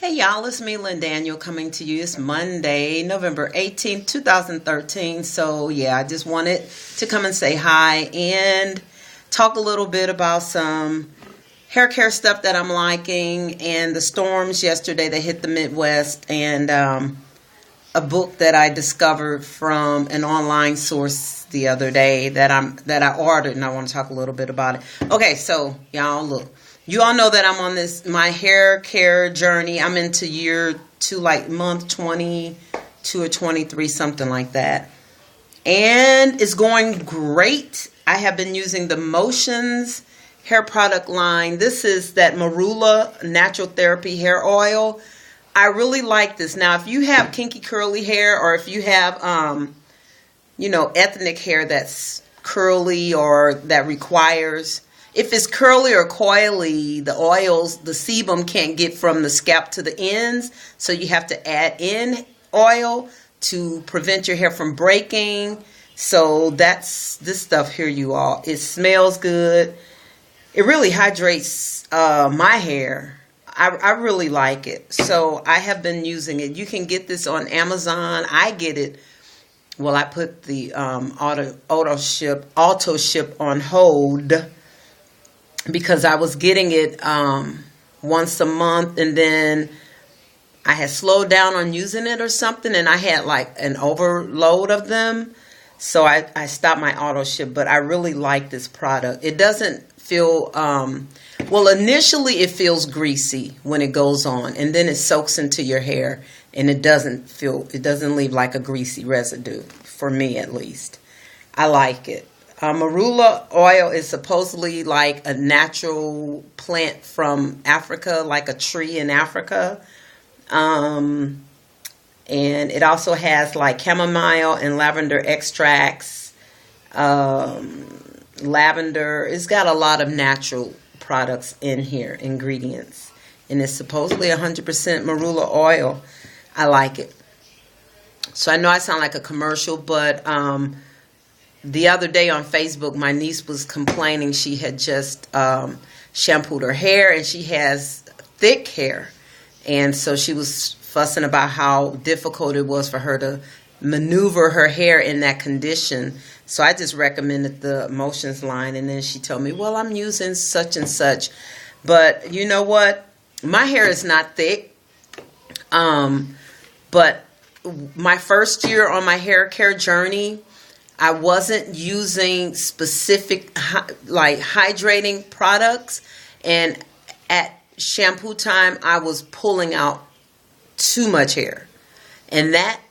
Hey y'all, it's me, Lynn Daniel, coming to you. It's Monday, November 18th, 2013. So yeah, I just wanted to come and say hi and talk a little bit about some hair care stuff that I'm liking and the storms yesterday that hit the Midwest, and a book that I discovered from an online source the other day that I ordered, and I want to talk a little bit about it. Okay, so y'all look. You all know that I'm on my hair care journey. I'm into year 2, like month 22 or 23, something like that. And it's going great. I have been using the Motions hair product line. This is that Marula Natural Therapy Hair Oil. I really like this. Now, if you have kinky curly hair, or if you have, ethnic hair that's curly or that requires... If it's curly or coily, the oils, the sebum can't get from the scalp to the ends. So you have to add in oil to prevent your hair from breaking. So that's this stuff here, you all. It smells good. It really hydrates my hair. I really like it. So I have been using it. You can get this on Amazon. I get it. Well, I put the auto ship on hold, because I was getting it once a month, and then I had slowed down on using it or something, and I had like an overload of them. So I stopped my auto ship, but I really like this product. It doesn't feel, initially it feels greasy when it goes on, and then it soaks into your hair, and it doesn't leave like a greasy residue, for me at least. I like it. Marula oil is supposedly like a natural plant from Africa, like a tree in Africa. And it also has like chamomile and lavender extracts. Lavender. It's got a lot of natural products in here, ingredients. And it's supposedly 100% marula oil. I like it. So I know I sound like a commercial, but... the other day on Facebook, my niece was complaining she had just shampooed her hair, and she has thick hair. And so she was fussing about how difficult it was for her to maneuver her hair in that condition. So I just recommended the Motions line, and then she told me, well, I'm using such and such. But you know what? My hair is not thick. But my first year on my hair care journey, I wasn't using specific like hydrating products, and at shampoo time I was pulling out too much hair, and that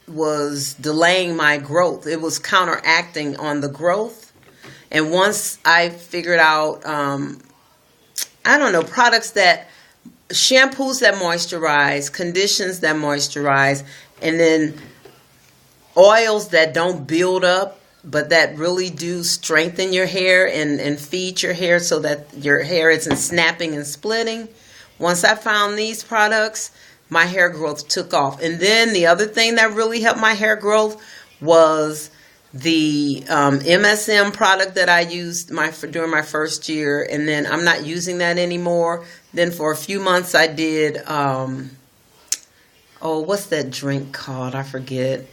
was delaying my growth. It was counteracting on the growth. And once I figured out shampoos that moisturize, conditions that moisturize, and then oils that don't build up, but that really do strengthen your hair and feed your hair so that your hair isn't snapping and splitting. Once I found these products, my hair growth took off. And then the other thing that really helped my hair growth was the MSM product that I used during my first year, and then I'm not using that anymore. Then for a few months I did, what's that drink called? I forget.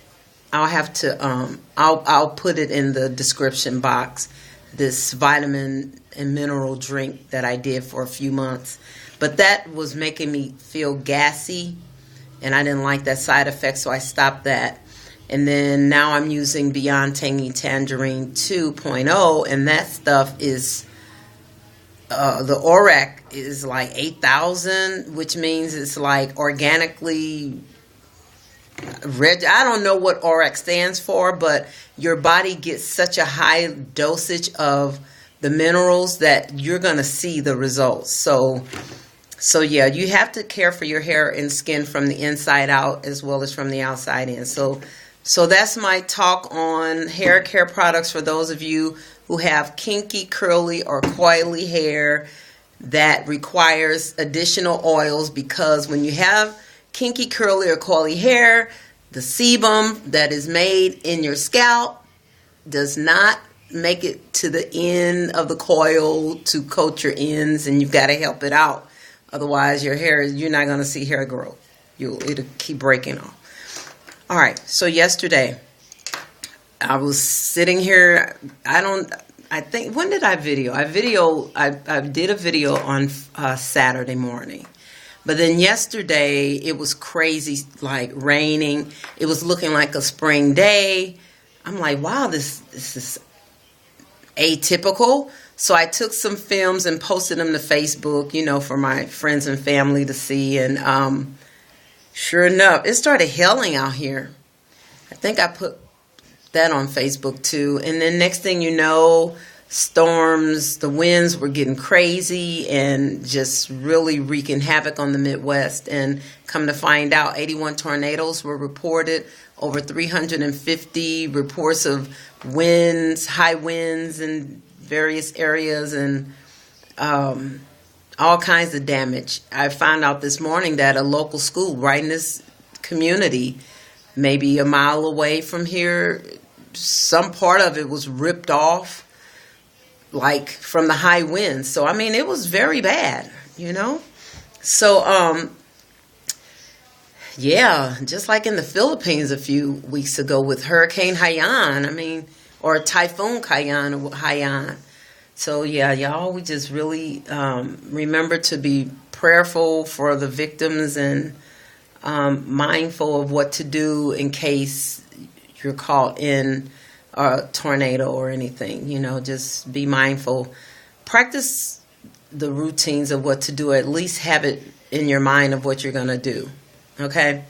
I'll have to, I'll put it in the description box, this vitamin and mineral drink that I did for a few months. But that was making me feel gassy, and I didn't like that side effect, so I stopped that. And then now I'm using Beyond Tangy Tangerine 2.0, and that stuff is, the ORAC is like 8,000, which means it's like organically... I don't know what ORAC stands for, but your body gets such a high dosage of the minerals that you're going to see the results. So yeah, you have to care for your hair and skin from the inside out as well as from the outside in. So that's my talk on hair care products for those of you who have kinky, curly, or coily hair that requires additional oils, because when you have kinky, curly, or coily hair, the sebum that is made in your scalp does not make it to the end of the coil to coat your ends, and you've got to help it out Otherwise, you're not going to see hair growth. It'll keep breaking off. All right. So yesterday, I was sitting here. I think, when did I video? I did a video on Saturday morning. But then yesterday, it was crazy, like raining. It was looking like a spring day. I'm like, wow, this is atypical. So I took some films and posted them to Facebook, for my friends and family to see. And sure enough, it started hailing out here. I think I put that on Facebook too. And then next thing you know, storms, the winds were getting crazy and just really wreaking havoc on the Midwest. And come to find out, 81 tornadoes were reported, over 350 reports of winds, high winds in various areas, and all kinds of damage. I found out this morning that a local school right in this community, maybe a mile away from here, some part of it was ripped off, like from the high winds. So, I mean, it was very bad, So, yeah, just like in the Philippines a few weeks ago with Hurricane Haiyan, or Typhoon Haiyan. So, yeah, y'all, we just really remember to be prayerful for the victims and mindful of what to do in case you're caught in a tornado or anything. Just be mindful. Practice the routines of what to do. At least have it in your mind of what you're going to do. Okay?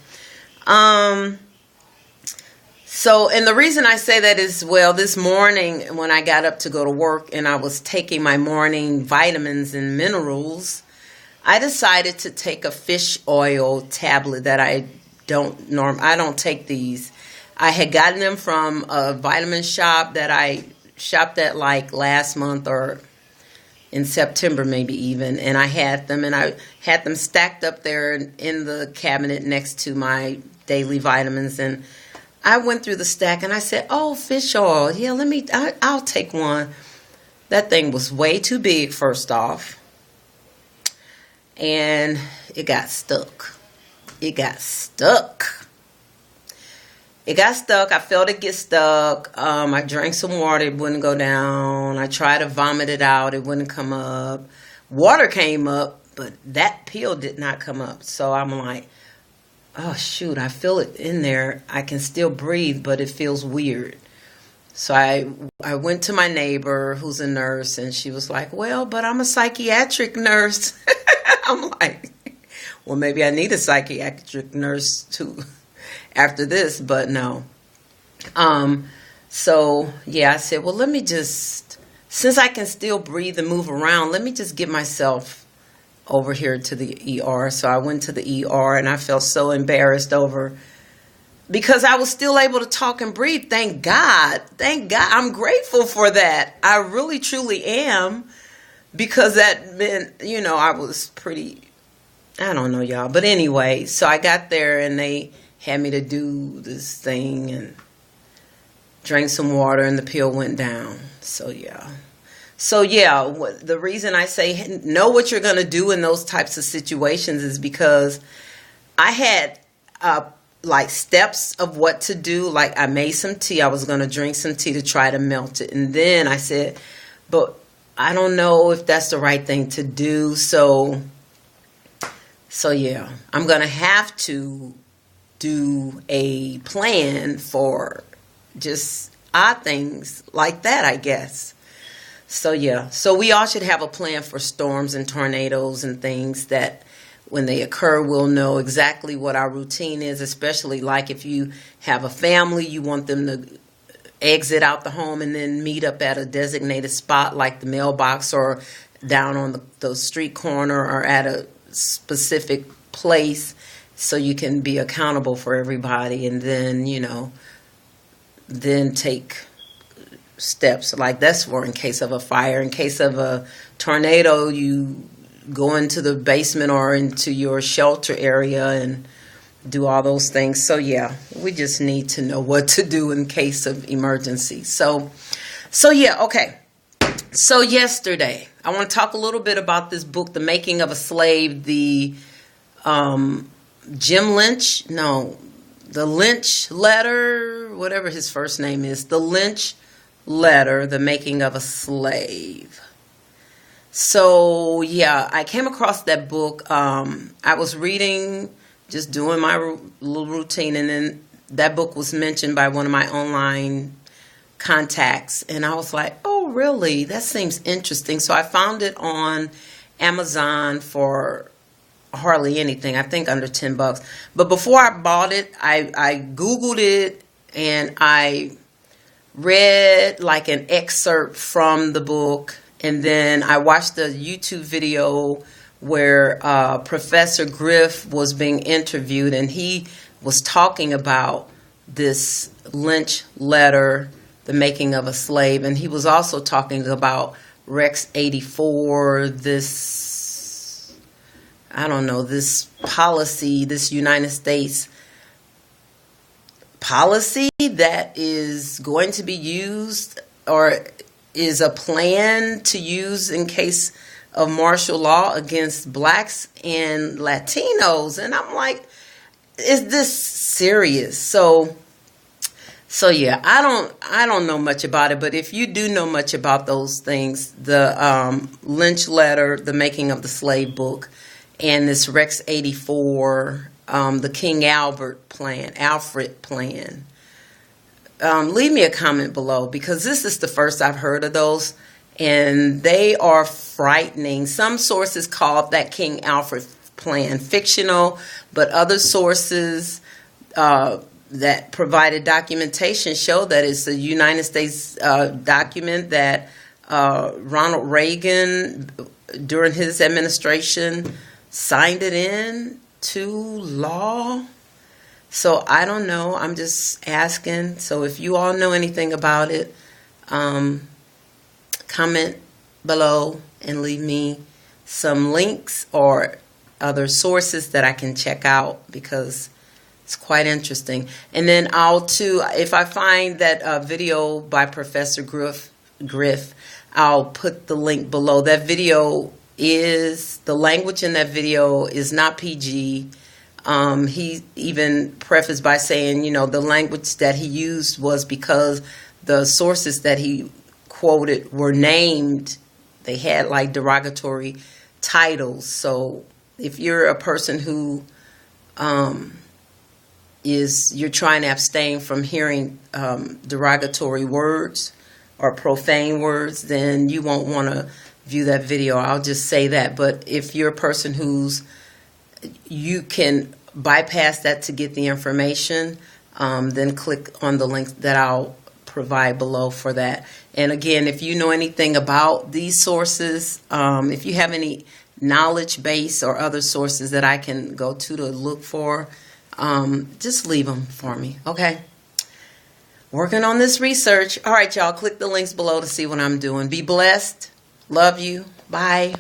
So, and the reason I say that is, well, this morning when I got up to go to work and I was taking my morning vitamins and minerals, I decided to take a fish oil tablet that I don't take these. I had gotten them from a vitamin shop that I shopped at like last month or in September maybe even, and I had them stacked up there in the cabinet next to my daily vitamins. And I went through the stack and I said, oh, fish oil. Yeah, I'll take one. That thing was way too big, first off. And it got stuck. I felt it get stuck. I drank some water. It wouldn't go down. I tried to vomit it out. It wouldn't come up. Water came up, but that pill did not come up. So I'm like, oh, shoot, I feel it in there. I can still breathe, but it feels weird. So I went to my neighbor who's a nurse, and she was like, well, but I'm a psychiatric nurse. I'm like, well, maybe I need a psychiatric nurse too after this, but no. So, yeah, I said, well, let me just, since I can still breathe and move around, let me just get myself over here to the ER. So I went to the ER and I felt so embarrassed because I was still able to talk and breathe. Thank God. I'm grateful for that. I really, truly am, because that meant, I was pretty, I don't know, y'all. But anyway, so I got there and they had me to do this thing and drank some water and the pill went down. So, yeah. The reason I say know what you're going to do in those types of situations is because I had like steps of what to do. Like I made some tea. I was going to drink some tea to try to melt it. And then I said, but I don't know if that's the right thing to do. So yeah, I'm going to have to do a plan for just odd things like that, I guess. So, yeah. So we all should have a plan for storms and tornadoes and things that when they occur, we'll know exactly what our routine is, especially like if you have a family, you want them to exit out the home and then meet up at a designated spot like the mailbox or down on the street corner or at a specific place so you can be accountable for everybody, and then, then take steps like that's for in case of a fire. In case of a tornado, you go into the basement or into your shelter area and do all those things. So yeah, we just need to know what to do in case of emergency. So yeah, okay. So yesterday, I want to talk a little bit about this book, The Making of a Slave, the Lynch letter, whatever his first name is, the Lynch letter, The Making of a Slave. So, yeah, I came across that book. I was reading, just doing my little routine, and then that book was mentioned by one of my online contacts, and I was like, oh, really? That seems interesting. So I found it on Amazon for hardly anything, I think under $10. But before I bought it, I Googled it, and I read like an excerpt from the book, and then I watched a YouTube video where Professor Griff was being interviewed, and he was talking about this Lynch letter, The Making of a Slave, and he was also talking about Rex 84, this policy, this United States policy that is going to be used, or is a plan to use in case of martial law against blacks and Latinos. And I'm like, is this serious? So yeah, I don't know much about it, but if you do know much about those things, the Lynch letter, The Making of the Slave book, and this Rex 84, the King Alfred plan, leave me a comment below, because this is the first I've heard of those, and they are frightening. Some sources call that King Alfred plan fictional, but other sources that provided documentation show that it's a United States document that Ronald Reagan, during his administration, signed it in to law. So I don't know. I'm just asking. So if you all know anything about it, comment below and leave me some links or other sources that I can check out, because it's quite interesting. And then if I find that video by Professor Griff, I'll put the link below. That video the language in that video is not PG. He even prefaced by saying, the language that he used was because the sources that he quoted were named. They had like derogatory titles. So if you're a person who you're trying to abstain from hearing derogatory words or profane words, then you won't want to view that video. I'll just say that. But if you're a person you can bypass that to get the information, then click on the link that I'll provide below for that. And again, if you know anything about these sources, if you have any knowledge base or other sources that I can go to look for, just leave them for me, okay? Working on this research. All right, y'all, click the links below to see what I'm doing. Be blessed. Love you. Bye.